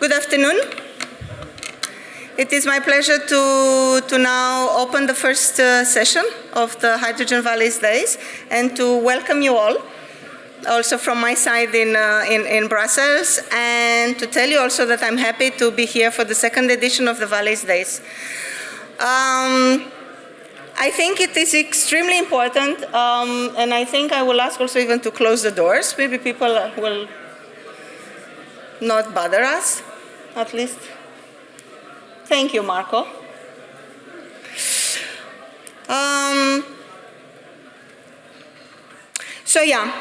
Good afternoon. It is my pleasure to now open the first session of the Hydrogen Valleys Days and to welcome you all, also from my side in Brussels, and to tell you also that I'm happy to be here for the second edition of the Valleys Days. I think it is extremely important, and I think I will ask also even to close the doors. Maybe people will not bother us, at least. Thank you, Marco. So yeah,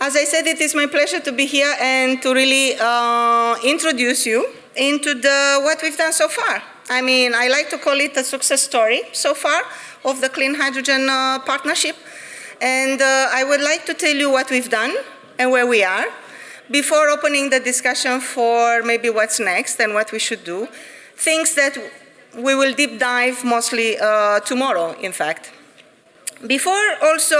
as I said, it is my pleasure to be here and to really introduce you into what we've done so far. I mean, I like to call it a success story so far of the Clean Hydrogen Partnership. And I would like to tell you what we've done and where we are before opening the discussion for maybe what's next and what we should do, things that we will deep dive mostly tomorrow, in fact. Before also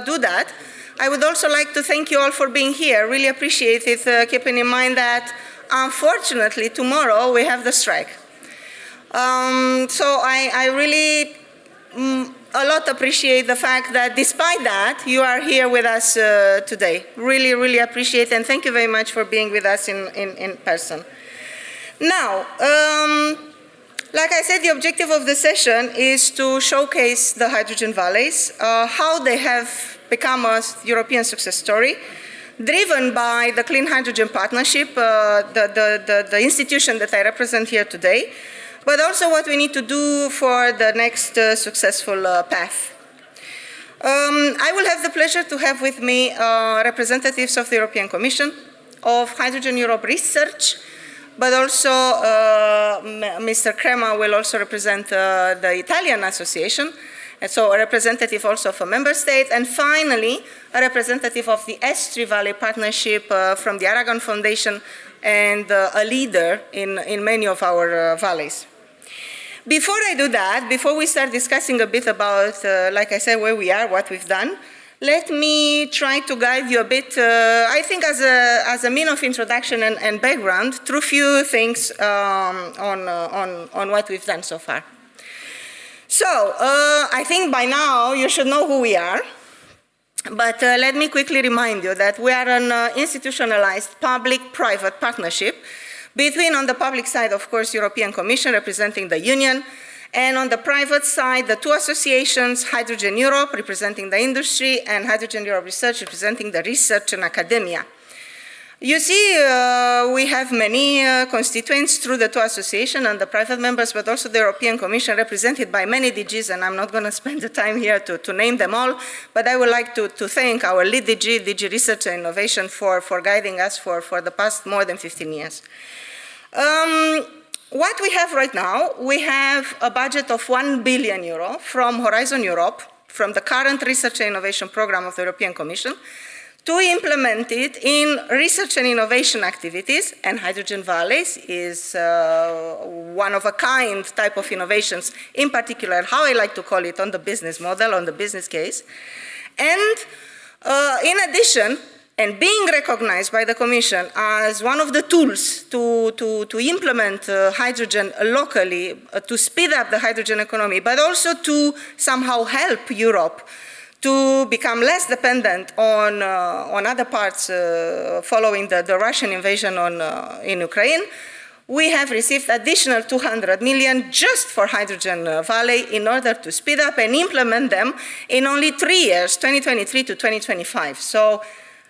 do that, I would also like to thank you all for being here. Really appreciate it, keeping in mind that unfortunately tomorrow we have the strike. So I really a lot appreciate the fact that despite that, you are here with us today. Really, really appreciate and thank you very much for being with us in person. Now, like I said, the objective of the session is to showcase the hydrogen valleys, how they have become a European success story, driven by the Clean Hydrogen Partnership, the institution that I represent here today, but also what we need to do for the next successful path. I will have the pleasure to have with me representatives of the European Commission, of Hydrogen Europe Research, but also Mr. Crema will also represent the Italian Association, and so a representative also of a member state, and finally a representative of the S3 Valley Partnership from the Aragon Foundation and a leader in many of our valleys. Before I do that, before we start discussing a bit about, like I said, where we are, what we've done, let me try to guide you a bit, I think as a mean of introduction and background, through a few things on what we've done so far. So, I think by now you should know who we are, but let me quickly remind you that we are an institutionalized public-private partnership between, on the public side, of course, European Commission representing the Union, and on the private side, the two associations, Hydrogen Europe representing the industry, and Hydrogen Europe Research representing the research and academia. You see, we have many constituents through the two associations and the private members, but also the European Commission represented by many DGs, and I'm not going to spend the time here to name them all, but I would like to thank our lead DG, DG Research and Innovation, for guiding us for the past more than 15 years. What we have right now, we have a budget of €1 billion from Horizon Europe, from the current Research and Innovation Program of the European Commission, to implement it in research and innovation activities, and Hydrogen Valleys is one-of-a-kind type of innovations, in particular, how I like to call it, on the business model, on the business case. And in addition, and being recognized by the Commission as one of the tools to implement hydrogen locally, to speed up the hydrogen economy, but also to somehow help Europe to become less dependent on other parts following the Russian invasion in Ukraine, we have received additional 200 million just for Hydrogen Valley in order to speed up and implement them in only 3 years, 2023 to 2025. So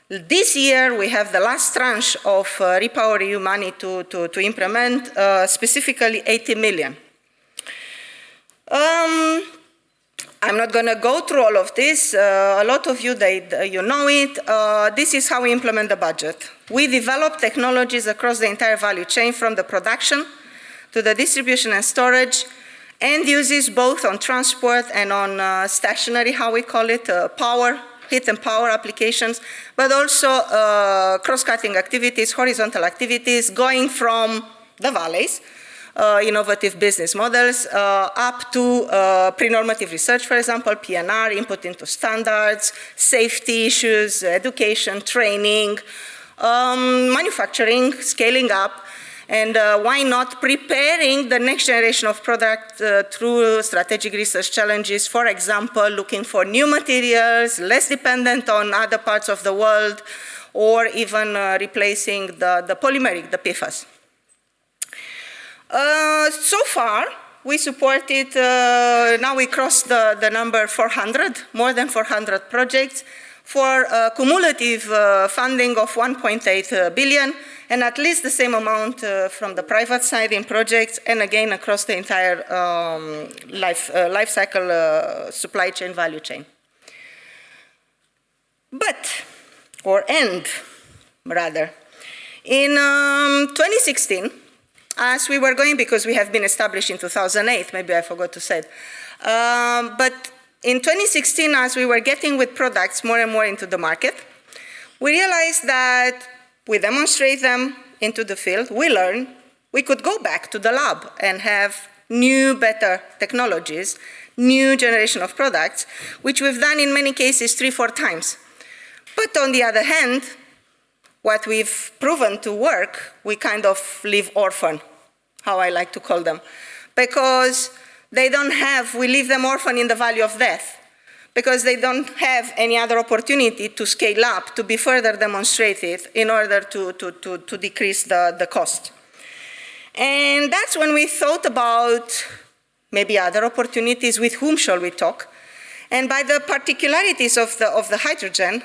this year, we have the last tranche of REPowerEU money to implement, specifically 80 million. I'm not going to go through all of this. A lot of you, you know it. This is how we implement the budget. We develop technologies across the entire value chain, from the production to the distribution and storage, and uses both on transport and on stationary, how we call it, power, heat and power applications, but also cross-cutting activities, horizontal activities, going from the valleys, innovative business models, up to pre-normative research, for example, PNR, input into standards, safety issues, education, training, manufacturing, scaling up, And why not preparing the next generation of product through strategic research challenges, for example, looking for new materials, less dependent on other parts of the world, or even replacing the polymeric, the PFAS. So far, we supported, now we crossed the number 400, more than 400 projects, for cumulative funding of 1.8 billion, and at least the same amount from the private side in projects, and again across the entire life cycle supply chain, value chain. But, or end, rather, in 2016, as we were going, because we have been established in 2008, maybe I forgot to say it, but in 2016, as we were getting with products more and more into the market, we realized that we demonstrate them into the field, we learn, we could go back to the lab and have new, better technologies, new generation of products, which we've done in many cases 3-4 times. But on the other hand, what we've proven to work, we kind of leave orphan, how I like to call them, because they don't have, we leave them orphan in the valley of death, because they don't have any other opportunity to scale up, to be further demonstrated in order to decrease the cost. And that's when we thought about maybe other opportunities, with whom shall we talk? And by the particularities of the hydrogen,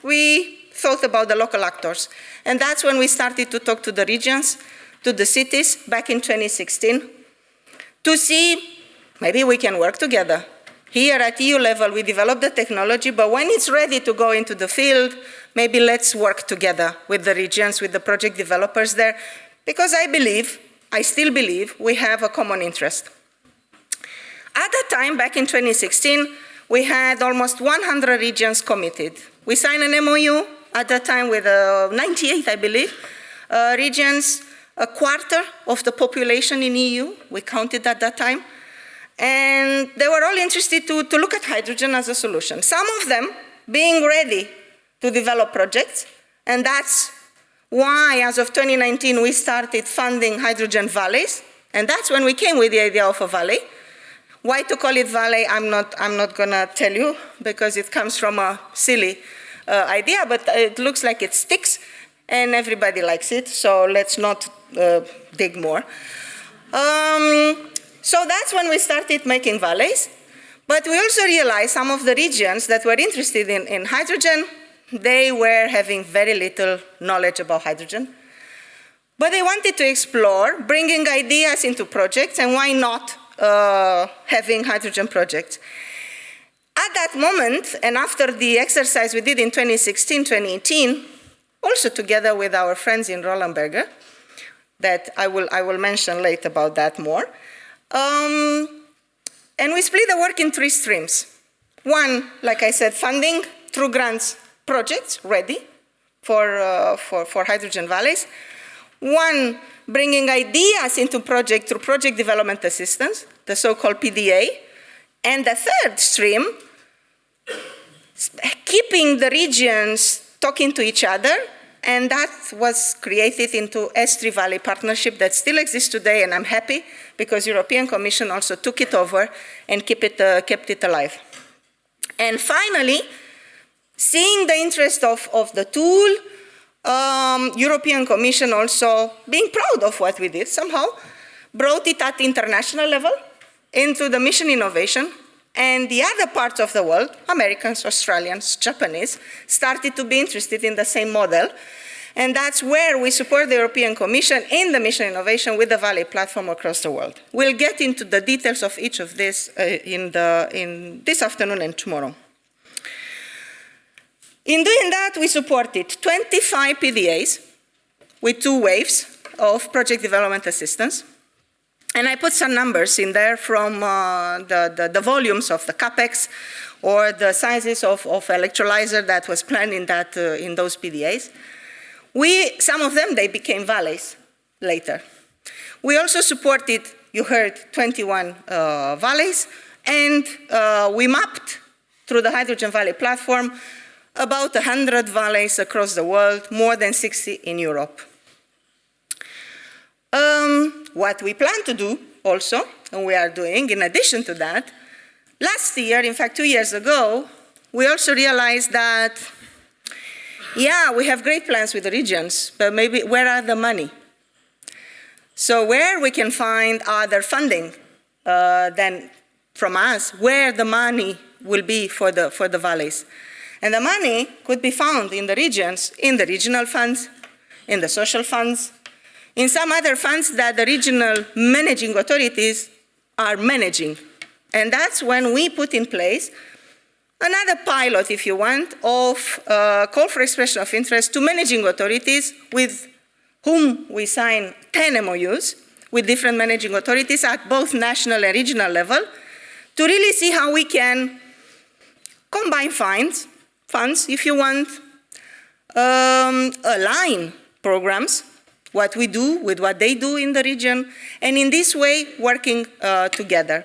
we thought about the local actors. And that's when we started to talk to the regions, to the cities, back in 2016, to see maybe we can work together. Here at EU level, we develop the technology, but when it's ready to go into the field, maybe let's work together with the regions, with the project developers there, because I still believe, we have a common interest. At that time, back in 2016, we had almost 100 regions committed. We signed an MOU at that time with 98, I believe, regions, a quarter of the population in EU, we counted at that time. And they were all interested to look at hydrogen as a solution. Some of them being ready to develop projects, and that's why, as of 2019, we started funding hydrogen valleys, and that's when we came with the idea of a valley. Why to call it valley, I'm not gonna tell you, because it comes from a silly idea, but it looks like it sticks, and everybody likes it, so let's not dig more. So that's when we started making valleys, but we also realized some of the regions that were interested in hydrogen, they were having very little knowledge about hydrogen, but they wanted to explore bringing ideas into projects, and why not having hydrogen projects. At that moment, and after the exercise we did in 2016, 2018, also together with our friends in Rollenberger, that I will mention later about that more, and we split the work in 3 streams. One, like I said, funding through grants projects ready for hydrogen valleys. One, bringing ideas into project through project development assistance, the so-called PDA. And the third stream, keeping the regions talking to each other, and that was created into S3 Valley Partnership that still exists today, and I'm happy because European Commission also took it over and kept it alive. And finally, seeing the interest of the tool, European Commission also, being proud of what we did somehow, brought it at international level into the mission innovation, and the other parts of the world, Americans, Australians, Japanese, started to be interested in the same model. And that's where we support the European Commission in the mission innovation with the Valley platform across the world. We'll get into the details of each of this in this afternoon and tomorrow. In doing that, we supported 25 PDAs with 2 waves of project development assistance. And I put some numbers in there from the volumes of the CapEx or the sizes of electrolyzer that was planned in those PDAs. Some of them, they became valleys later. We also supported, you heard, 21 valleys, and we mapped through the Hydrogen Valley platform about 100 valleys across the world, more than 60 in Europe. What we plan to do also, and we are doing in addition to that, last year, in fact 2 years ago, we also realized that, yeah, we have great plans with the regions, but maybe where are the money? So where we can find other funding than from us, where the money will be for the valleys. And the money could be found in the regions, in the regional funds, in the social funds, in some other funds that the regional managing authorities are managing. And that's when we put in place another pilot, if you want, of call for expression of interest to managing authorities with whom we sign 10 MOUs with different managing authorities at both national and regional level to really see how we can combine funds, if you want, align programs, what we do with what they do in the region, and in this way, working together.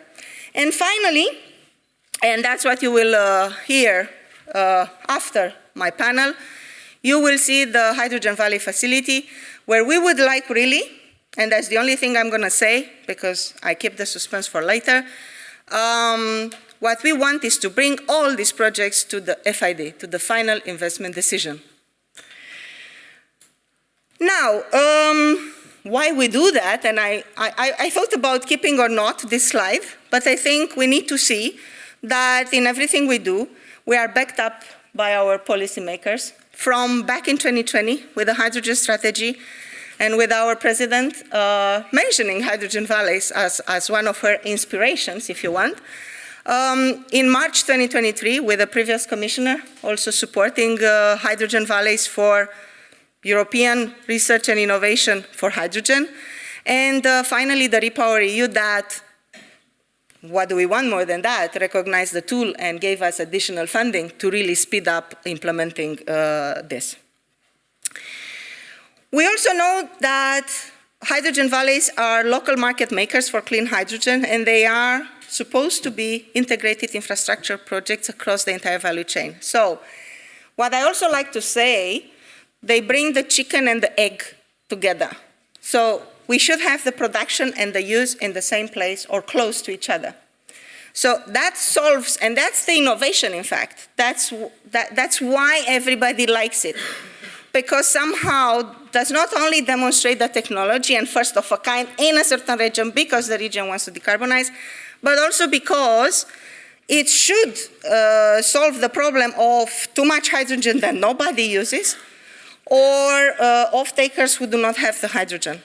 And finally, and that's what you will hear after my panel, you will see the Hydrogen Valley facility, where we would like really, and that's the only thing I'm going to say, because I keep the suspense for later, what we want is to bring all these projects to the FID, to the final investment decision. Now, why we do that, and I thought about keeping or not this slide, but I think we need to see that in everything we do, we are backed up by our policymakers from back in 2020 with the hydrogen strategy and with our president mentioning hydrogen valleys as one of her inspirations, if you want. In March 2023, with the previous commissioner also supporting hydrogen valleys for European research and innovation for hydrogen. And finally, the REPowerEU that, what do we want more than that, recognized the tool and gave us additional funding to really speed up implementing this. We also know that hydrogen valleys are local market makers for clean hydrogen, and they are supposed to be integrated infrastructure projects across the entire value chain. So, what I also like to say, they bring the chicken and the egg together. So we should have the production and the use in the same place or close to each other. So that solves, and that's the innovation, in fact. That's why everybody likes it. Because somehow does not only demonstrate the technology and first of a kind in a certain region because the region wants to decarbonize, but also because it should solve the problem of too much hydrogen that nobody uses, or off-takers who do not have the hydrogen.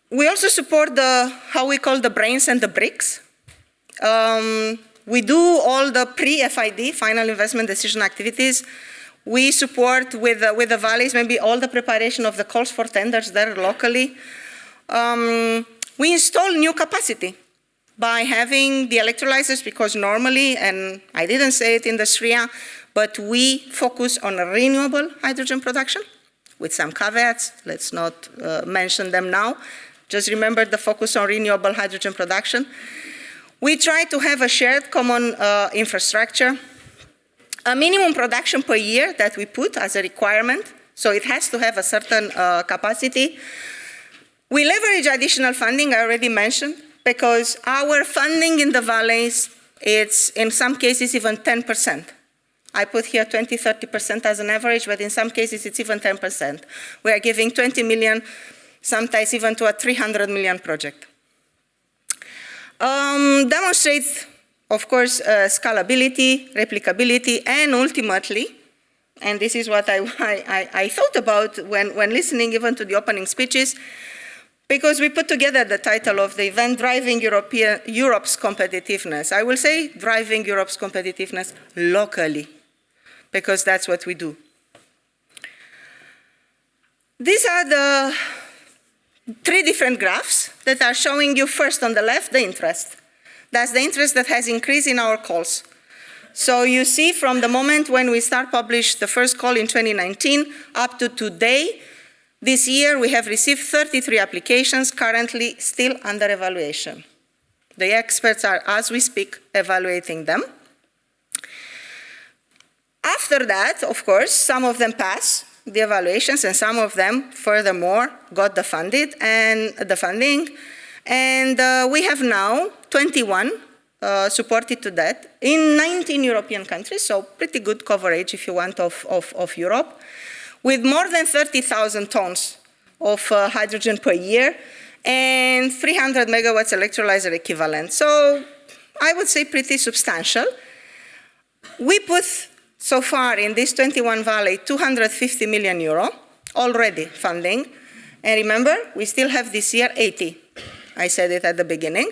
We also support how we call the brains and the bricks. We do all the pre-FID, final investment decision activities. We support with the valleys, maybe all the preparation of the calls for tenders there locally. We install new capacity by having the electrolyzers, because normally, and I didn't say it in the SRIA, but we focus on renewable hydrogen production with some caveats. Let's not mention them now. Just remember the focus on renewable hydrogen production. We try to have a shared common infrastructure, a minimum production per year that we put as a requirement, so it has to have a certain capacity. We leverage additional funding, I already mentioned, because our funding in the valleys, it's in some cases even 10%. I put here 20, 30% as an average, but in some cases it's even 10%. We are giving 20 million, sometimes even to a 300 million project. Demonstrates, of course, scalability, replicability, and ultimately, and this is what I thought about when listening even to the opening speeches, because we put together the title of the event, Driving Europe's Competitiveness. I will say Driving Europe's Competitiveness locally, because that's what we do. These are the 3 different graphs that are showing you first on the left, the interest. That's the interest that has increased in our calls. So you see from the moment when we published the first call in 2019 up to today, this year we have received 33 applications, currently still under evaluation. The experts are, as we speak, evaluating them. After that, of course, some of them pass, the evaluations, and some of them, furthermore, got the funding. And we have now 21 supported to that in 19 European countries, so pretty good coverage, if you want, of Europe, with more than 30,000 tons of hydrogen per year and 300 megawatts electrolyzer equivalent. So I would say pretty substantial. We put, so far in this 21 valley, 250 million euro already funding. And remember, we still have this year 80. I said it at the beginning,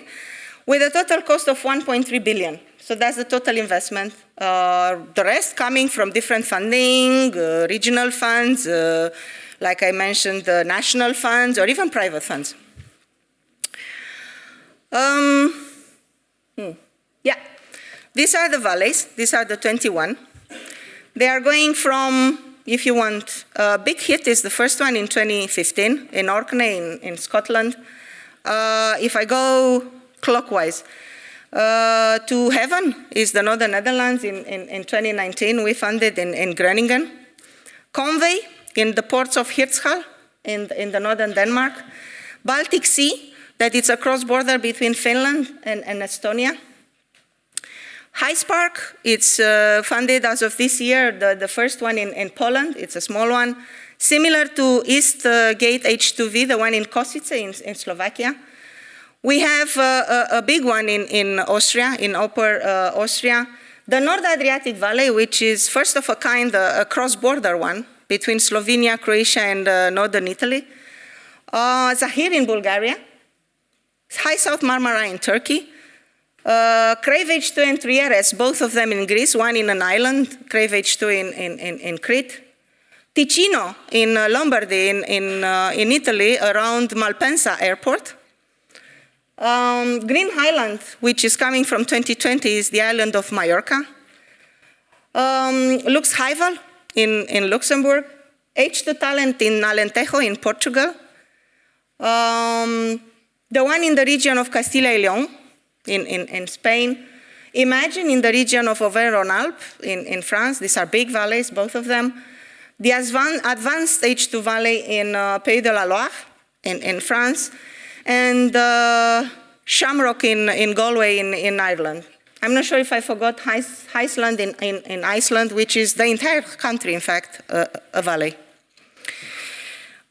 with a total cost of 1.3 billion. So that's the total investment. The rest coming from different funding, regional funds, like I mentioned, national funds, or even private funds. Yeah, these are the valleys. These are the 21. They are going from, if you want, big hit is the first one in 2015 in Orkney in Scotland. If I go clockwise, to Heaven is the Northern Netherlands in 2019. We funded in Groningen. Convey in the ports of Hirtshals in the northern Denmark. Baltic Sea, that it's a cross-border between Finland and Estonia. Spark, it's funded as of this year, the first one in Poland. It's a small one. Similar to East Gate H2V, the one in Kosice in Slovakia. We have a big one in Austria, in Upper Austria. The North Adriatic Valley, which is first of a kind, a cross-border one between Slovenia, Croatia, and northern Italy. Zahir in Bulgaria. High South Marmara in Turkey. Crave H2 and Trieres, both of them in Greece, one in an island, Crave H2 in Crete. Ticino in Lombardy in Italy, around Malpensa airport. Green Highland, which is coming from 2020, is the island of Mallorca. Lux Haival in Luxembourg. H2 Talent in Alentejo in Portugal. The one in the region of Castilla y León in Spain. Imagine in the region of Auvergne-Rhône-Alpes in France. These are big valleys, both of them. The advanced H2 valley in Pays de la Loire in France. And Shamrock in Galway in Ireland. I'm not sure if I forgot Iceland in Iceland, which is the entire country, in fact, a valley.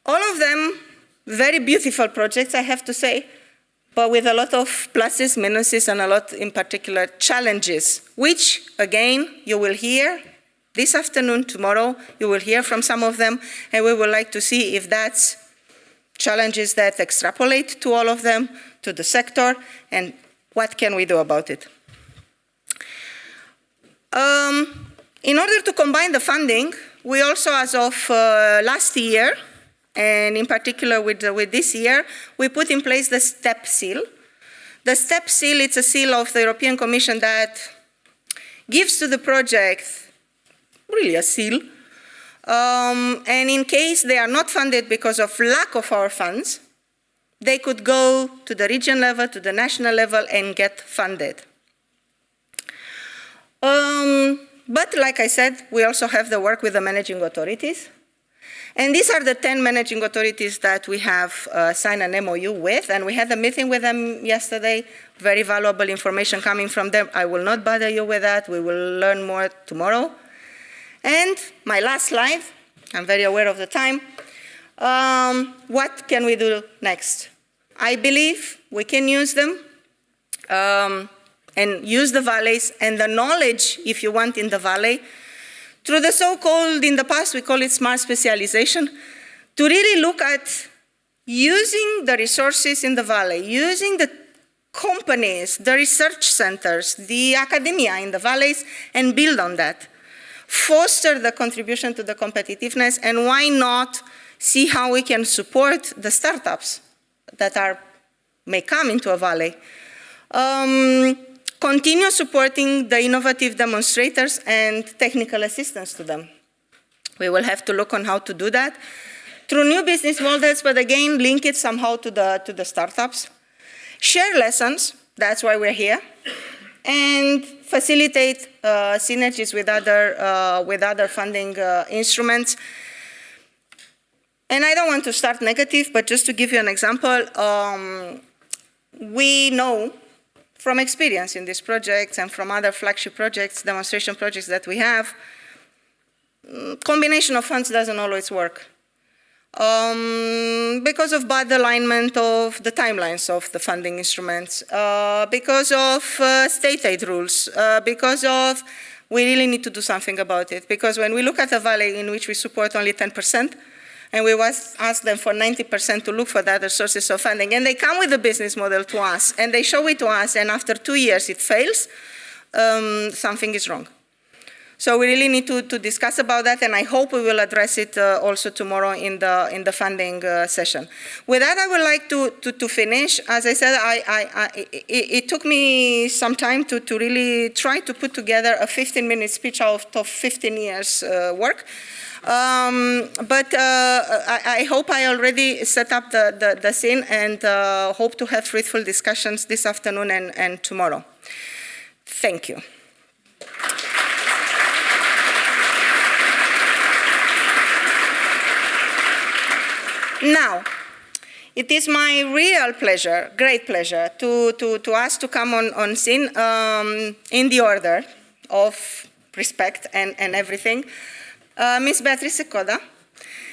All of them very beautiful projects, I have to say, but with a lot of pluses, minuses, and a lot, in particular, challenges, which, again, you will hear this afternoon, tomorrow. You will hear from some of them, and we would like to see if that's challenges that extrapolate to all of them, to the sector, and what can we do about it. In order to combine the funding, we also, as of last year, and in particular with this year, we put in place the STEP seal. The STEP seal, it's a seal of the European Commission that gives to the project really a seal. And in case they are not funded because of lack of our funds, they could go to the region level, to the national level, and get funded. But like I said, we also have the work with the managing authorities. And these are the 10 managing authorities that we have signed an MOU with, and we had a meeting with them yesterday. Very valuable information coming from them. I will not bother you with that. We will learn more tomorrow. And my last slide, I'm very aware of the time. What can we do next? I believe we can use them and use the valleys and the knowledge, if you want, in the valley, through the so-called, in the past we call it smart specialization, to really look at using the resources in the valley, using the companies, the research centers, the academia in the valleys, and build on that. Foster the contribution to the competitiveness, and why not see how we can support the startups that may come into a valley. Continue supporting the innovative demonstrators and technical assistance to them. We will have to look on how to do that through new business models, but again, link it somehow to the startups. Share lessons, that's why we're here, and facilitate synergies with other funding instruments. And I don't want to start negative, but just to give you an example, we know from experience in these projects and from other flagship projects, demonstration projects that we have, combination of funds doesn't always work. Because of bad alignment of the timelines of the funding instruments, because of state aid rules, because of we really need to do something about it. Because when we look at a valley in which we support only 10%, and we ask them for 90% to look for the other sources of funding, and they come with a business model to us, and they show it to us, and after 2 years it fails, something is wrong. So we really need to discuss about that, and I hope we will address it also tomorrow in the funding session. With that, I would like to finish. As I said, it took me some time to really try to put together a 15-minute speech out of 15 years work. But I hope I already set up the scene, and hope to have fruitful discussions this afternoon and tomorrow. Thank you. Now, it is my real pleasure, great pleasure, to ask to come on scene in the order of respect and everything. Ms. Beatrice Coda.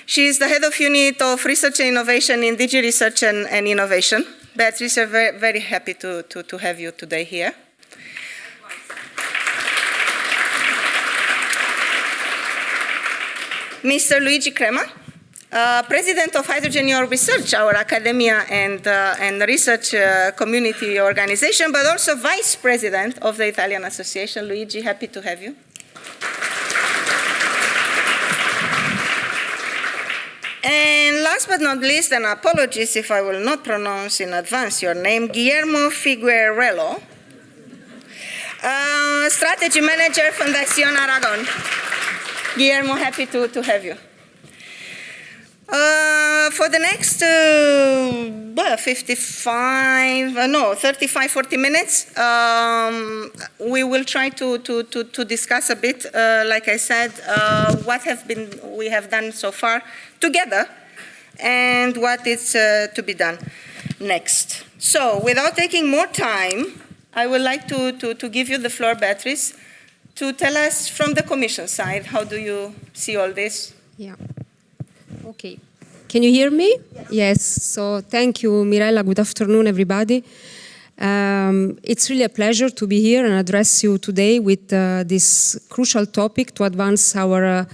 She is the head of unit of research and innovation in DG Research and Innovation. Beatrice, we're very, very happy to have you today here. Mr. Luigi Crema, President of Hydrogen Europe Research, our academia and research community organization, but also Vice President of the Italian Association. Luigi, happy to have you. And last but not least, and apologies if I will not pronounce in advance your name, Guillermo Figueruelo, Strategy Manager, Fundación Aragon. Guillermo, happy to have you. For the next 35, 40 minutes, we will try to discuss a bit, like I said, what we have done so far together and what is to be done next. So, without taking more time, I would like to give you the floor, Beatrice, to tell us from the Commission side, how do you see all this? Yeah. Okay. Can you hear me? Yes. So thank you, Mirela. Good afternoon, everybody. It's really a pleasure to be here and address you today with this crucial topic to advance our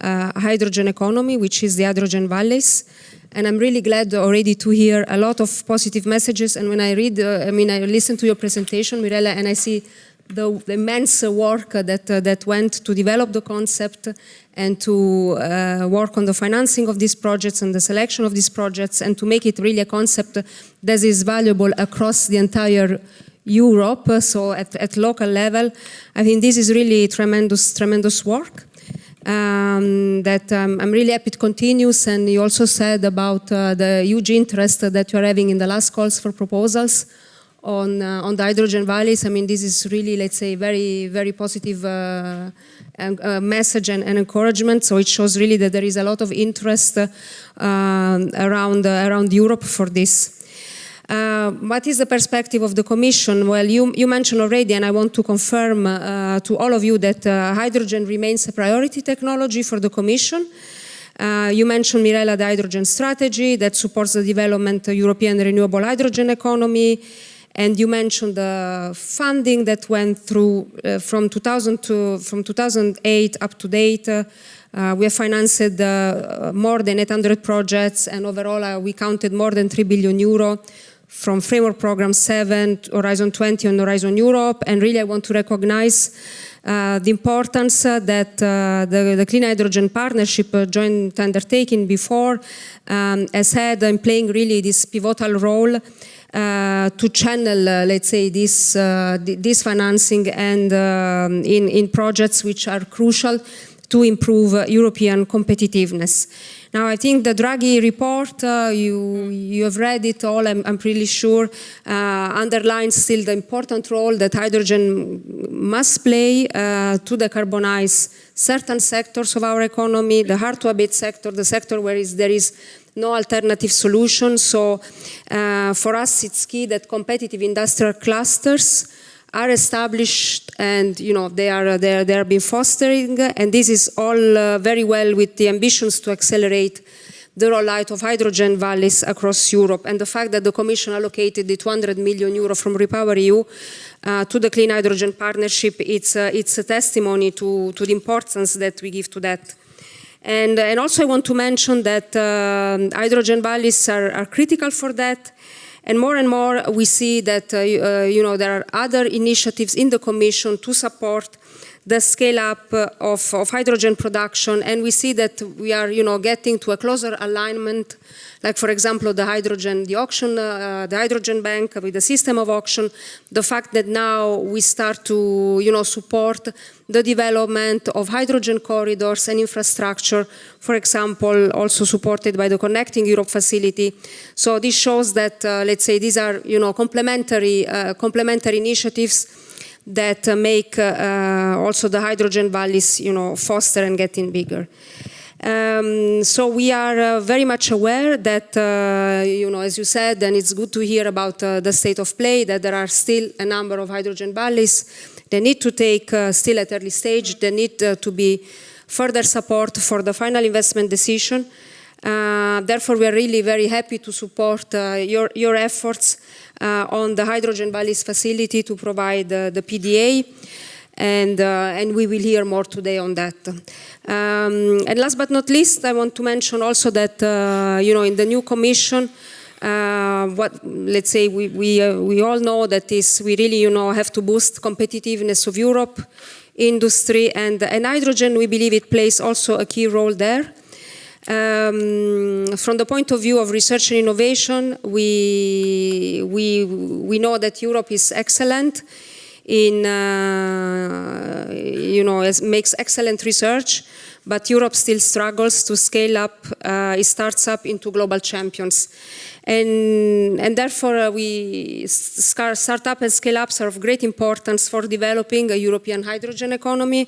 hydrogen economy, which is the hydrogen valleys. And I'm really glad already to hear a lot of positive messages. And when I read, I listen to your presentation, Mirela, and I see the immense work that went to develop the concept and to work on the financing of these projects and the selection of these projects and to make it really a concept that is valuable across the entire Europe, so at local level. I think this is really tremendous work that I'm really happy it continues. And you also said about the huge interest that you're having in the last calls for proposals on the hydrogen valleys. This is really, let's say, very, very positive message and encouragement. So it shows really that there is a lot of interest around Europe for this. What is the perspective of the Commission? Well, you mentioned already, and I want to confirm to all of you that hydrogen remains a priority technology for the Commission. You mentioned, Mirela, the hydrogen strategy that supports the development of European renewable hydrogen economy. And you mentioned the funding that went through from 2008 up to date. We have financed more than 800 projects, and overall we counted more than 3 billion euro from Framework Program 7, Horizon 20 and Horizon Europe. And really I want to recognize the importance that the Clean Hydrogen Partnership joint undertaking before has had in playing really this pivotal role to channel, let's say, this financing and in projects which are crucial to improve European competitiveness. Now, I think the Draghi report, you have read it all, I'm pretty sure, underlines still the important role that hydrogen must play to decarbonize certain sectors of our economy, the hard-to-abate sector, the sector where there is no alternative solution. So for us, it's key that competitive industrial clusters are established, and they are being fostering, and this is all very well with the ambitions to accelerate the rollout of hydrogen valleys across Europe, and the fact that the Commission allocated the 200 million euro from REPowerEU to the Clean Hydrogen Partnership. It's a testimony to the importance that we give to that. And also I want to mention that hydrogen valleys are critical for that. And more we see that there are other initiatives in the Commission to support the scale-up of hydrogen production, and we see that we are getting to a closer alignment, like for example the auction, the hydrogen bank with the system of auction, the fact that now we start to support the development of hydrogen corridors and infrastructure, for example, also supported by the Connecting Europe facility. So this shows that, let's say, these are complementary initiatives that make also the hydrogen valleys faster and getting bigger. So we are very much aware that, as you said, and it's good to hear about the state of play, that there are still a number of hydrogen valleys. They need to take, still at early stage, they need to be further support for the final investment decision. Therefore, we are really very happy to support your efforts on the Hydrogen Valleys facility to provide the PDA, and we will hear more today on that. And last but not least, I want to mention also that in the new Commission, let's say we all know that we really have to boost competitiveness of Europe industry, and hydrogen, we believe it plays also a key role there. From the point of view of research and innovation, we know that Europe is excellent in makes excellent research, but Europe still struggles to scale up its startups into global champions. And therefore, startup and scale-ups are of great importance for developing a European hydrogen economy.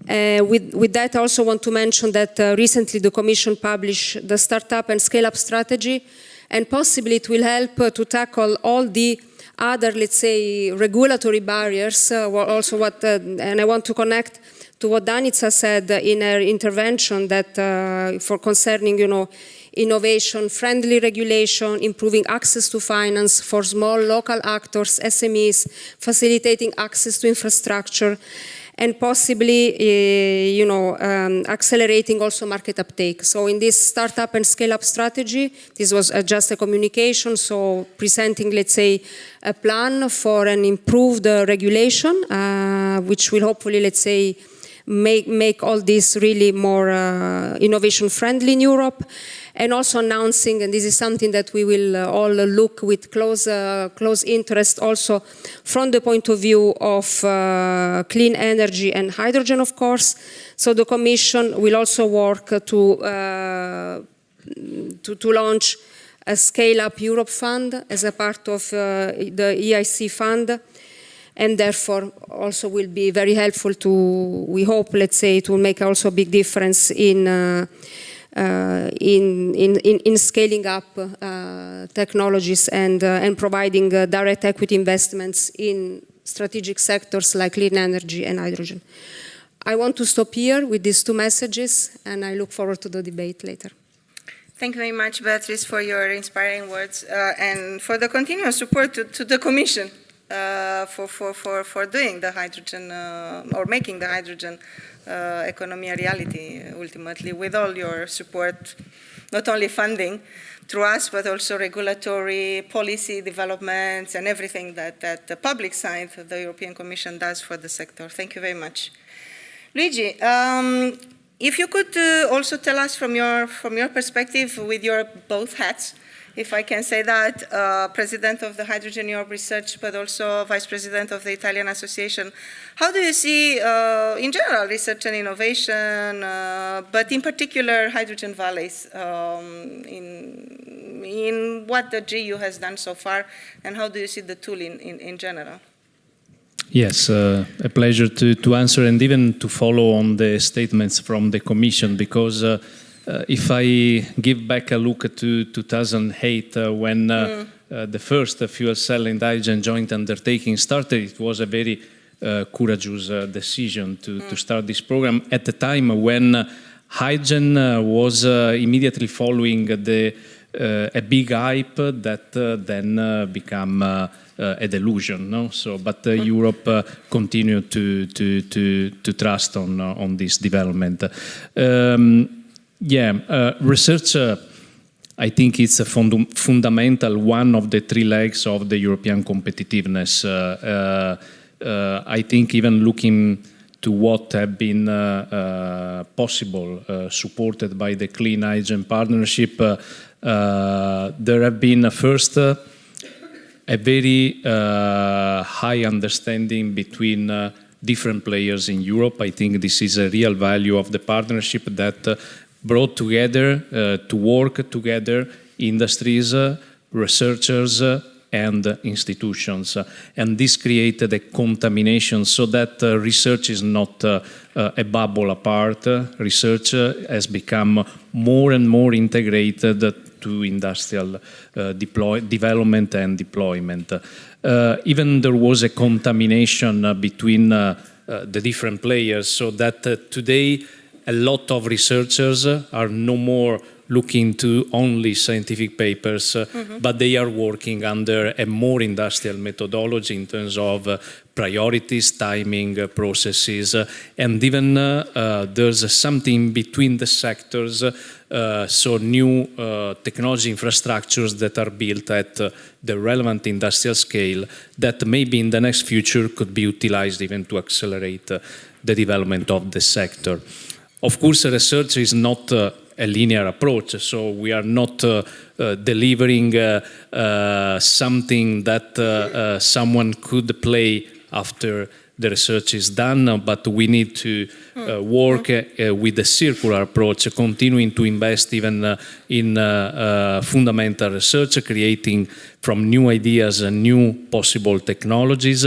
With that, I also want to mention that recently the Commission published the Startup and Scale-up Strategy, and possibly it will help to tackle all the other, let's say, regulatory barriers. Also, and I want to connect to what Danica said in her intervention, that for concerning, innovation-friendly regulation, improving access to finance for small local actors, SMEs, facilitating access to infrastructure, and possibly, accelerating also market uptake. So in this startup and scale-up strategy, this was just a communication, so presenting, let's say, a plan for an improved regulation, which will hopefully, let's say, make all this really more innovation-friendly in Europe. And also announcing, and this is something that we will all look with close interest also from the point of view of clean energy and hydrogen, of course. So the Commission will also work to launch a Scale-up Europe Fund as a part of the EIC fund, and therefore also will be very helpful to, we hope, let's say, to make also a big difference in scaling up technologies and providing direct equity investments in strategic sectors like clean energy and hydrogen. I want to stop here with these two messages, and I look forward to the debate later. Thank you very much, Beatrice, for your inspiring words and for the continuous support to the Commission for doing the hydrogen or making the hydrogen economy a reality, ultimately, with all your support, not only funding through us, but also regulatory policy developments and everything that the public side of the European Commission does for the sector. Thank you very much. Luigi, if you could also tell us from your perspective with your both hats, if I can say that, president of the Hydrogen Europe Research, but also vice president of the Italian Association. How do you see, in general, research and innovation, but in particular hydrogen valleys, in what the GU has done so far, and how do you see the tool in general? Yes, a pleasure to answer and even to follow on the statements from the Commission, because if I give back a look to 2008, when the first fuel cell and hydrogen joint undertaking started, it was a very courageous decision to start this program at the time when hydrogen was immediately following a big hype that then became a delusion. No? So, but Europe continued to trust on this development. Research, I think it's a fundamental one of the three legs of the European competitiveness. I think even looking to what have been possible, supported by the Clean Hydrogen Partnership, there have been first a very high understanding between different players in Europe. I think this is a real value of the partnership that brought together, to work together, industries, researchers, and institutions. And this created a contamination so that research is not a bubble apart. Research has become more and more integrated to industrial development and deployment. Even there was a contamination between the different players, so that today a lot of researchers are no more looking to only scientific papers, but they are working under a more industrial methodology in terms of priorities, timing, processes, and even there's something between the sectors, so new technology infrastructures that are built at the relevant industrial scale that maybe in the next future could be utilized even to accelerate the development of the sector. Of course, research is not a linear approach, so we are not delivering something that someone could play after the research is done, but we need to work with a circular approach, continuing to invest even in fundamental research, creating from new ideas and new possible technologies.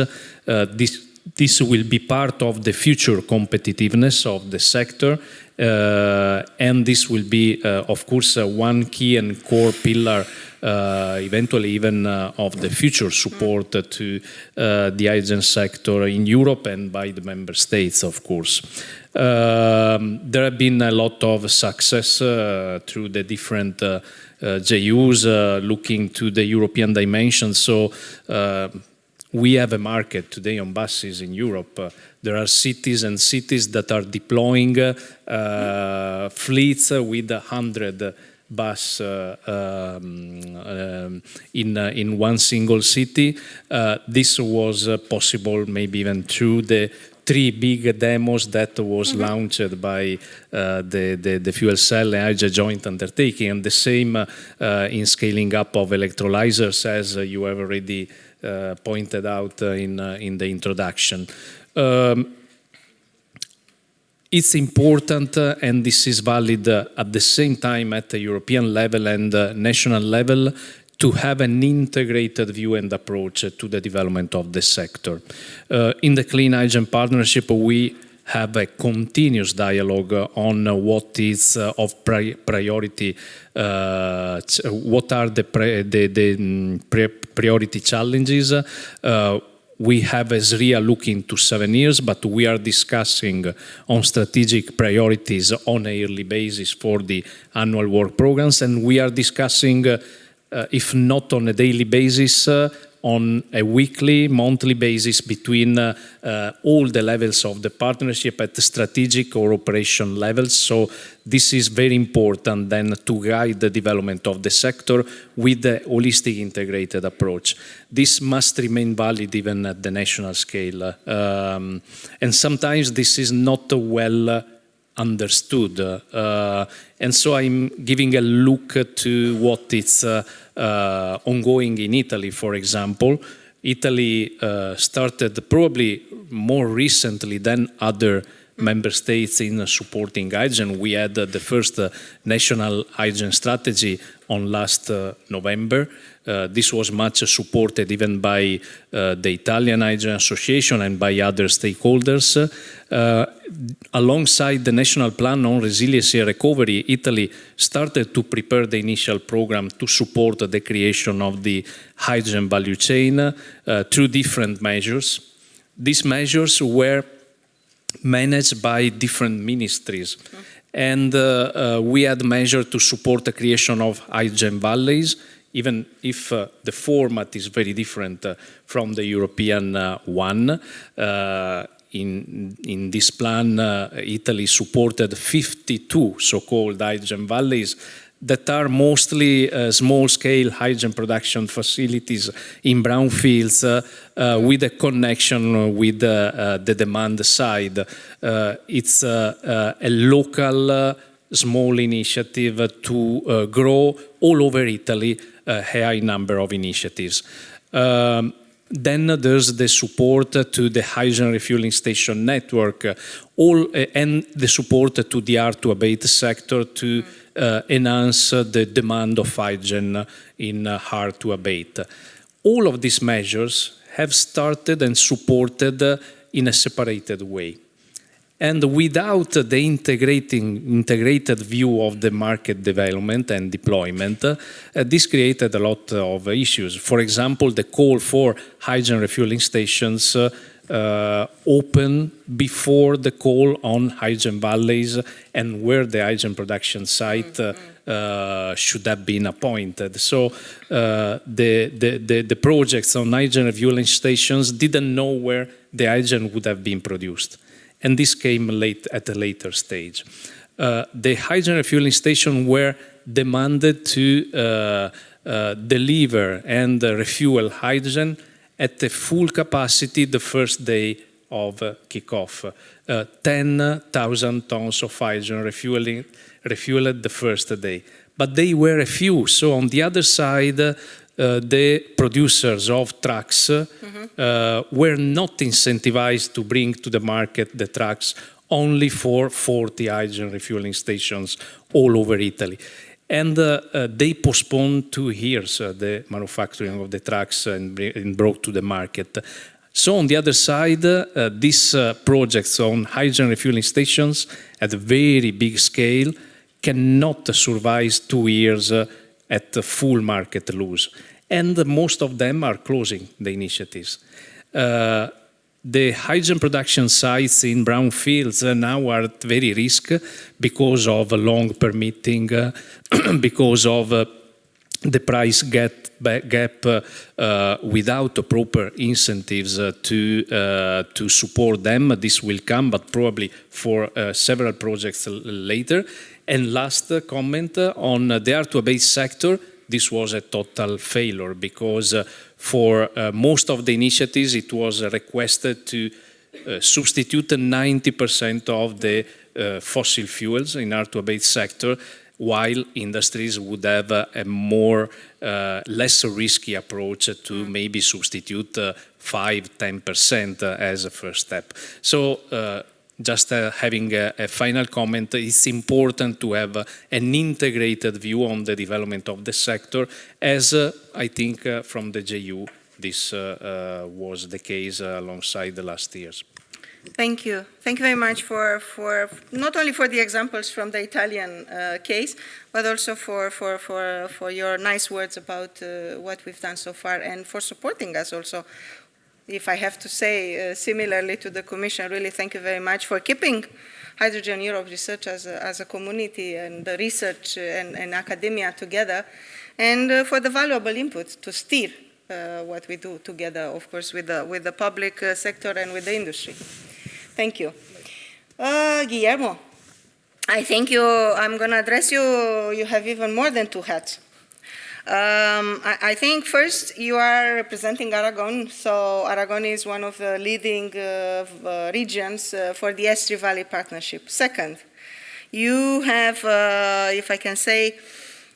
This will be part of the future competitiveness of the sector, and this will be, of course, one key and core pillar, eventually even of the future support to the hydrogen sector in Europe and by the member states, of course. There have been a lot of success through the different JUs looking to the European dimension. So we have a market today on buses in Europe. There are cities and cities that are deploying fleets with 100 bus in one single city. This was possible maybe even through the 3 big demos that was launched by the fuel cell and hydrogen joint undertaking, and the same in scaling up of electrolyzers, as you have already pointed out in the introduction. It's important, and this is valid at the same time at the European level and national level, to have an integrated view and approach to the development of the sector. In the Clean Hydrogen Partnership, we have a continuous dialogue on what is of priority, what are the priority challenges. We have ESRIA looking to 7 years, but we are discussing on strategic priorities on a yearly basis for the annual work programs, and we are discussing, if not on a daily basis, on a weekly, monthly basis between all the levels of the partnership at the strategic or operation levels. So this is very important then to guide the development of the sector with the holistic integrated approach. This must remain valid even at the national scale. And sometimes this is not well understood. And so I'm giving a look to what is ongoing in Italy, for example. Italy started probably more recently than other member states in supporting hydrogen. We had the first national hydrogen strategy on last November. This was much supported even by the Italian Hydrogen Association and by other stakeholders. Alongside the National Plan on Resiliency and Recovery, Italy started to prepare the initial program to support the creation of the hydrogen value chain through different measures. These measures were managed by different ministries. And we had measures to support the creation of hydrogen valleys, even if the format is very different from the European one. In this plan, Italy supported 52 so-called hydrogen valleys that are mostly small-scale hydrogen production facilities in brownfields with a connection with the demand side. It's a local small initiative to grow all over Italy a high number of initiatives. Then there's the support to the hydrogen refueling station network, and the support to the hard-to-abate sector to enhance the demand of hydrogen in hard-to-abate. All of these measures have started and supported in a separated way. And without the integrated view of the market development and deployment, this created a lot of issues. For example, the call for hydrogen refueling stations open before the call on hydrogen valleys and where the hydrogen production site should have been appointed. So the projects on hydrogen refueling stations didn't know where the hydrogen would have been produced. And this came at a later stage. The hydrogen refueling stations were demanded to deliver and refuel hydrogen at the full capacity the first day of kickoff. 10,000 tons of hydrogen refueled the first day. But they were a few. So on the other side, the producers of trucks were not incentivized to bring to the market the trucks only for 40 hydrogen refueling stations all over Italy. And they postponed 2 years the manufacturing of the trucks and brought to the market. So on the other side, these projects on hydrogen refueling stations at a very big scale cannot survive 2 years at the full market loose. And most of them are closing the initiatives. The hydrogen production sites in brownfields now are at very risk because of long permitting, because of the price gap without proper incentives to support them. This will come, but probably for several projects later. And last comment on the hard-to-abate sector, this was a total failure because for most of the initiatives it was requested to substitute 90% of the fossil fuels in hard-to-abate sector, while industries would have a more less risky approach to maybe substitute 5-10% as a first step. So just having a final comment, it's important to have an integrated view on the development of the sector, as I think from the JU this was the case alongside the last years. Thank you. Thank you very much for not only for the examples from the Italian case, but also for your nice words about what we've done so far and for supporting us also. If I have to say, similarly to the Commission, really thank you very much for keeping Hydrogen Europe research as a community and the research and academia together, and for the valuable input to steer what we do together, of course, with the public sector and with the industry. Thank you. Guillermo, I think I'm going to address you. You have even more than 2 hats. I think first you are representing Aragon, so Aragon is one of the leading regions for the Estri Valley Partnership. Second, You have, if I can say,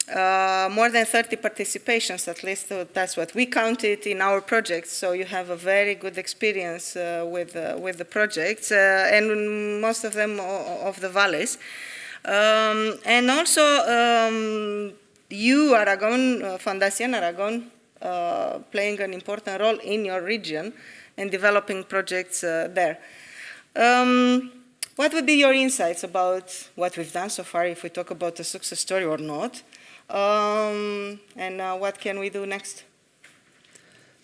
more than 30 participations, at least that's what we counted in our projects. So you have a very good experience with the projects, and most of them of the valleys. And also, you, Aragon, Fundación Aragon, playing an important role in your region and developing projects there. What would be your insights about what we've done so far, if we talk about a success story or not? And what can we do next?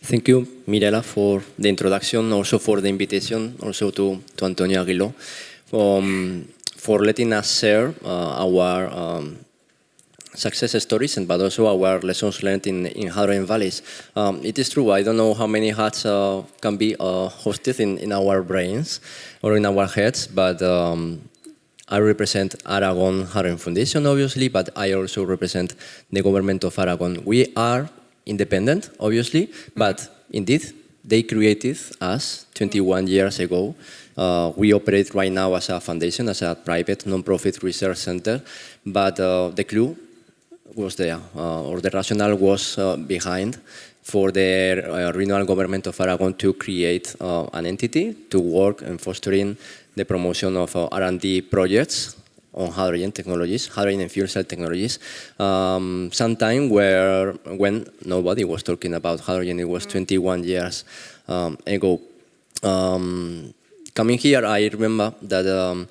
Thank you, Mirela, for the introduction, also for the invitation, also to Antonio Aguilo, for letting us share our success stories, but also our lessons learned in hydrogen valleys. It is true, I don't know how many hats can be hosted in our brains or in our heads, but I represent Aragon Hydrogen Foundation, obviously, but I also represent the government of Aragon. We are independent, obviously, but indeed, they created us 21 years ago. We operate right now as a foundation, as a private non-profit research center, but the clue was there, or the rationale was behind for the regional government of Aragon to create an entity to work in fostering the promotion of R&D projects on hydrogen technologies, hydrogen and fuel cell technologies. Sometime when nobody was talking about hydrogen, it was 21 years ago. Coming here, I remember that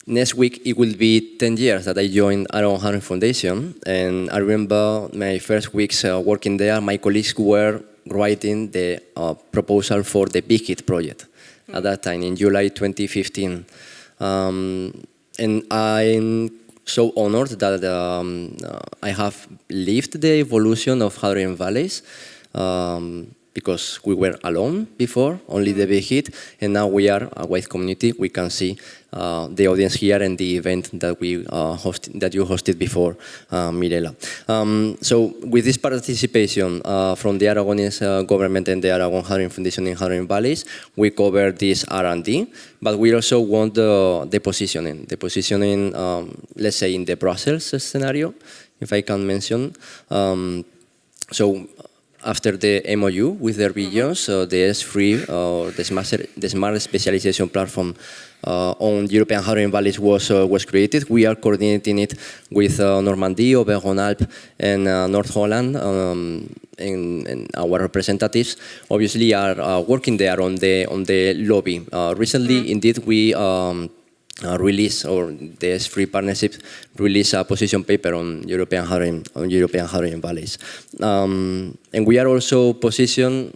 next week it will be 10 years that I joined Aragon Hydrogen Foundation, and I remember my first weeks working there, my colleagues were writing the proposal for the Big Hit project at that time, in July 2015. And I'm so honored that I have lived the evolution of hydrogen valleys, because we were alone before, only the Big Hit, and now we are a wide community. We can see the audience here and the event that you hosted before, Mirela. So with this participation from the Aragonese government and the Aragon Hydrogen Foundation in Hydrogen Valleys, we cover this R&D, but we also want the positioning. The positioning, let's say, in the Brussels scenario, if I can mention. So after the MOU with the regions, the S3, the Smart Specialization Platform on European hydrogen valleys was created. We are coordinating it with Normandy, Auvergne-Rhône-Alpes, and North Holland, and our representatives obviously are working there on the lobby. Recently, indeed, we release, or the S3 partnership release a position paper on European hydrogen valleys, and we are also positioned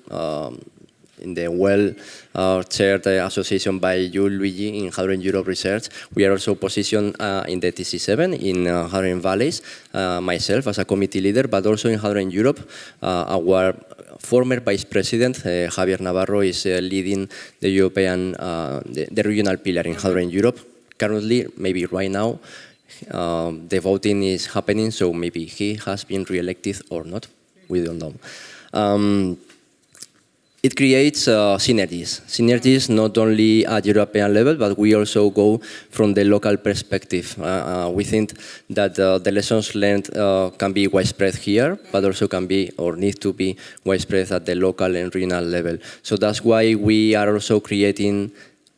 in the well-chaired association by you, Luigi, in Hydrogen Europe Research. We are also positioned in the TC7 in hydrogen valleys, myself as a committee leader, but also in Hydrogen Europe. Our former vice president, Javier Navarro, is leading the European, the regional pillar in Hydrogen Europe. Currently, maybe right now, the voting is happening, so maybe he has been re-elected or not. We don't know. It creates synergies not only at European level, but we also go from the local perspective. We think that the lessons learned can be widespread here, but also can be or need to be widespread at the local and regional level. So that's why we are also creating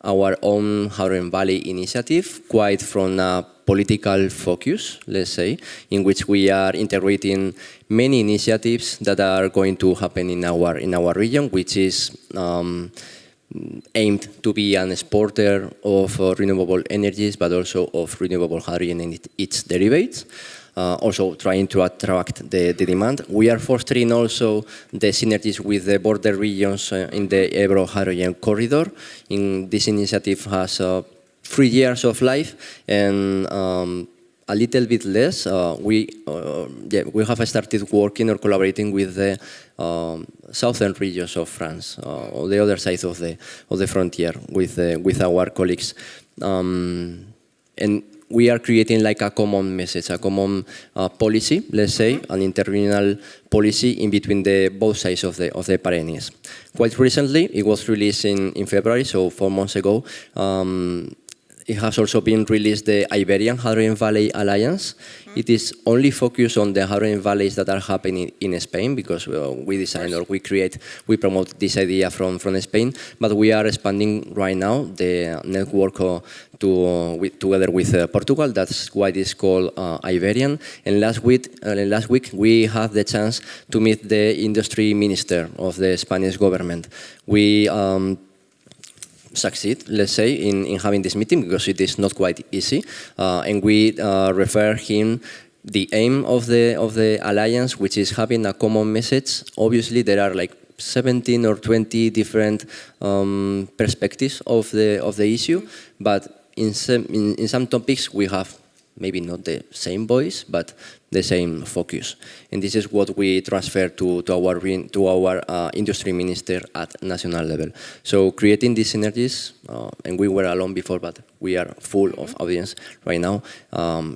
our own Hydrogen Valley initiative, quite from a political focus, let's say, in which we are integrating many initiatives that are going to happen in our region, which is aimed to be an exporter of renewable energies, but also of renewable hydrogen and its derivatives. Also trying to attract the demand. We are fostering also the synergies with the border regions in the Ebro Hydrogen Corridor. This initiative has 3 years of life, and a little bit less. We have started working or collaborating with the southern regions of France, on the other side of the frontier, with our colleagues, and we are creating like a common message, a common policy, let's say, an interregional policy in between both sides of the Pyrenees. Quite recently, it was released in February, so 4 months ago. it has also been released the Iberian Hydrogen Valley Alliance. It is only focused on the hydrogen valleys that are happening in Spain, because we design or we promote this idea from Spain. But we are expanding right now the network together with Portugal. That's why it is called Iberian. And last week we have the chance to meet the industry minister of the Spanish government. We succeed, let's say, in having this meeting, because it is not quite easy, and we refer him the aim of the alliance, which is having a common message. Obviously, there are like 17 or 20 different perspectives of the issue, but in some topics we have maybe not the same voice, but the same focus. And this is what we transfer to our industry minister at national level. So creating these synergies, and we were alone before, but we are full of audience right now,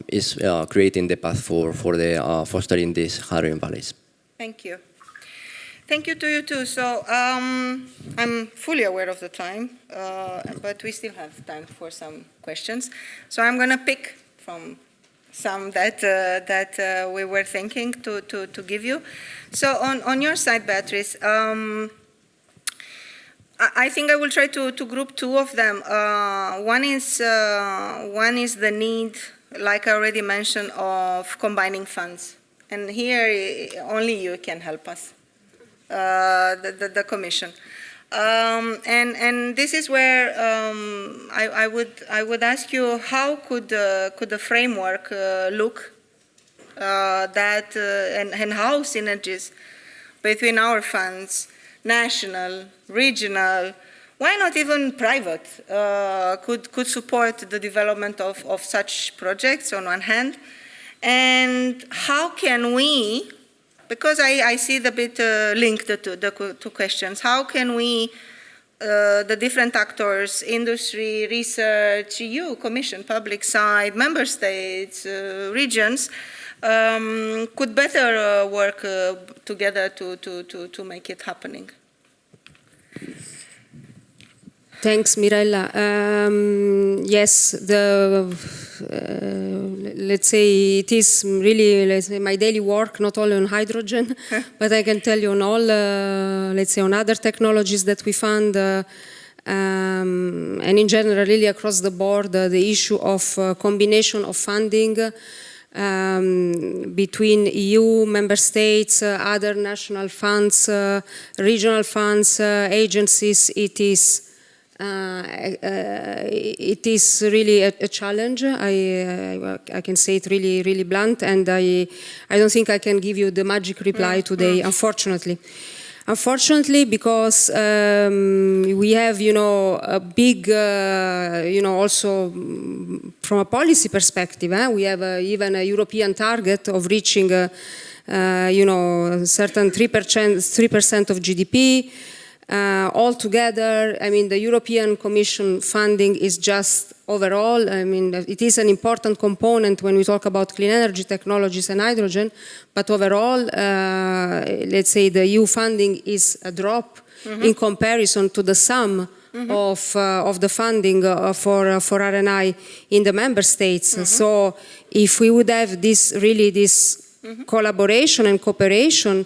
is creating the path for fostering these hydrogen valleys. Thank you. Thank you to you too. So I'm fully aware of the time, but we still have time for some questions. So I'm going to pick from some that we were thinking to give you. So on your side, Beatrice, I think I will try to group two of them. One is the need, like I already mentioned, of combining funds, and here only you can help us, the Commission. And this is where I would ask you, how could the framework look and how synergies between our funds, national, regional, why not even private, could support the development of such projects on one hand, and how can we, because I see the bit linked to the two questions. How can we, the different actors, industry, research, EU, Commission, public side, member states, regions, could better work together to make it happening? Thanks, Mirela. Yes, let's say it is really, let's say, my daily work, not only on hydrogen, but I can tell you on all, let's say, on other technologies that we fund, and in general, really across the board, the issue of combination of funding between EU, member states, other national funds, regional funds, agencies. It is really a challenge. I can say it really, really blunt, and I don't think I can give you the magic reply today, unfortunately. Unfortunately, because we have, a big, also from a policy perspective, we have even a European target of reaching, certain 3% of GDP. Altogether, I mean, the European Commission funding is just overall, I mean, it is an important component when we talk about clean energy technologies and hydrogen, but overall, let's say the EU funding is a drop in comparison to the sum of the funding for R&I in the member states. So if we would have this collaboration and cooperation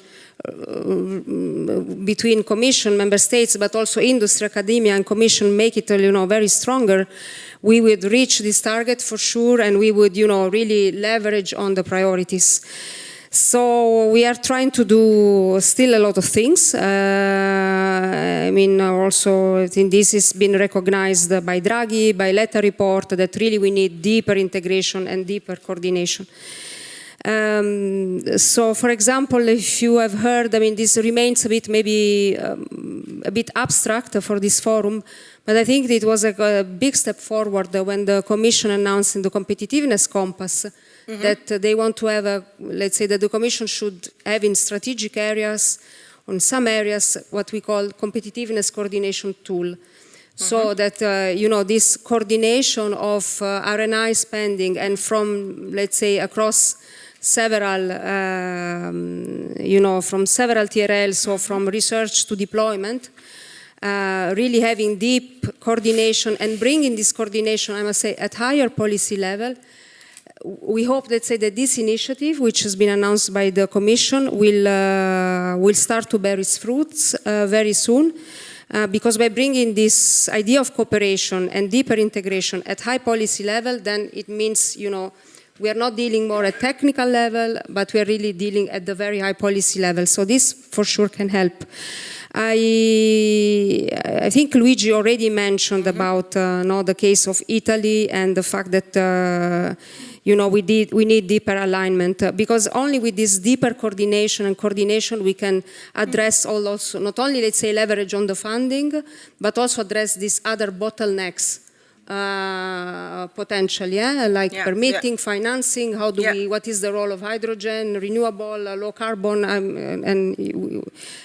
between Commission, member states, but also industry, academia, and Commission, make it, very stronger, we would reach this target for sure, and we would, really leverage on the priorities. So we are trying to do still a lot of things. I mean, also, I think this has been recognized by Draghi, by Letta report, that really we need deeper integration and deeper coordination. So, for example, if you have heard, I mean, this remains a bit, maybe a bit abstract for this forum, but I think it was a big step forward when the Commission announced in the Competitiveness Compass that they want to have let's say that the Commission should have in strategic areas, on some areas, what we call competitiveness coordination tool. So that, this coordination of R&I spending and from, let's say, across several, from several TRLs, so from research to deployment, really having deep coordination and bringing this coordination, I must say, at higher policy level. We hope, let's say, that this initiative, which has been announced by the Commission, will start to bear its fruits very soon. Because by bringing this idea of cooperation and deeper integration at high policy level, then it means, we are not dealing more at technical level, but we are really dealing at the very high policy level. So this for sure can help. I think Luigi already mentioned about the case of Italy and the fact that we need deeper alignment, because only with this deeper coordination we can address also not only, let's say, leverage on the funding, but also address these other bottlenecks potentially, permitting, financing. How do we? What is the role of hydrogen, renewable, low carbon, and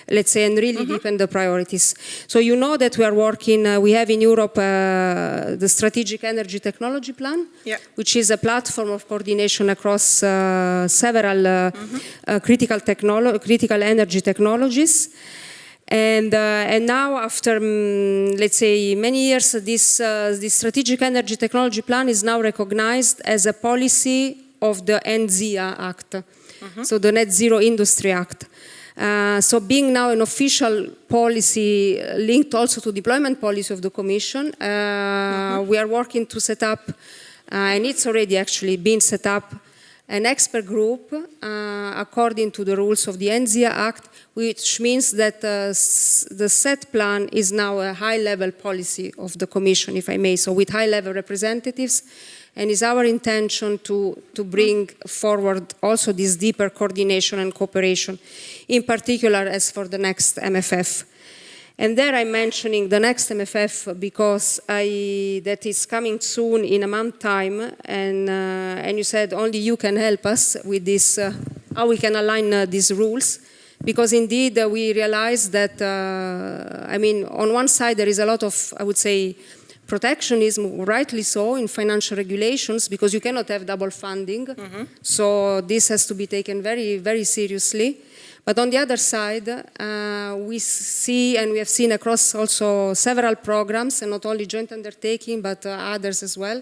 let's say, and really deepen the priorities. So you know that we are working. We have in Europe the Strategic Energy Technology Plan, which is a platform of coordination across several critical energy technologies. And now, after, let's say, many years, this Strategic Energy Technology Plan is now recognized as a policy of the NZIA Act, so the Net Zero Industry Act. So being now an official policy linked also to deployment policy of the Commission, we are working to set up, and it's already actually been set up, an expert group according to the rules of the NZIA Act, which means that the set plan is now a high-level policy of the Commission, if I may, so with high-level representatives, and it's our intention to bring forward also this deeper coordination and cooperation, in particular as for the next MFF. And there I'm mentioning the next MFF because that is coming soon in a month's time, and you said only you can help us with this, how we can align these rules. Because indeed we realize that, on one side there is a lot of, I would say, protectionism, rightly so, in financial regulations, because you cannot have double funding. So this has to be taken very, very seriously. But on the other side, we see, and we have seen across also several programs, and not only joint undertaking, but others as well,